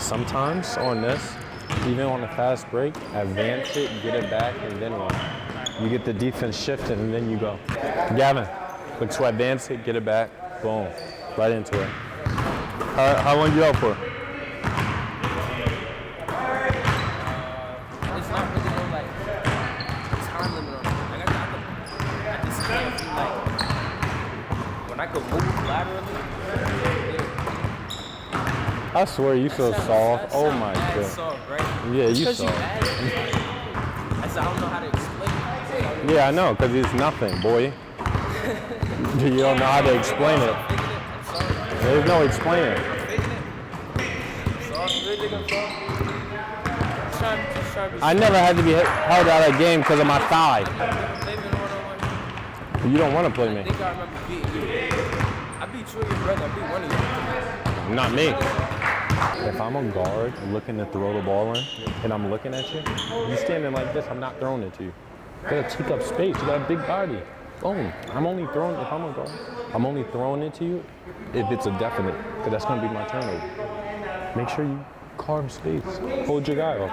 Sometimes on this, even on a fast break, advance it, get it back, and then run. You get the defense shifted, and then you go. Gavin, look to advance it, get it back, boom, right into it. How long you out for? It's not really no like time limit on it. Like I just can't feel like when I could move laterally. I swear you so soft. Oh my god. Soft, right? Yeah, it's you soft. I don't know how to explain it. Yeah, I know, because it's nothing, boy. You don't know how to explain it. There's no explaining. I never had to be held out of the game because of my thigh. You don't want to play me. I think I remember beating you. I beat you and your brother. I beat one of you. Not me. If I'm a guard looking to throw the ball in and I'm looking at you, you standing like this, I'm not throwing it to you. You gotta take up space. You got a big body. Boom. I'm only throwing, if I'm a guard, I'm only throwing it to you if it's a definite, because that's gonna be my turnover. Make sure you carve space. Hold your guy off.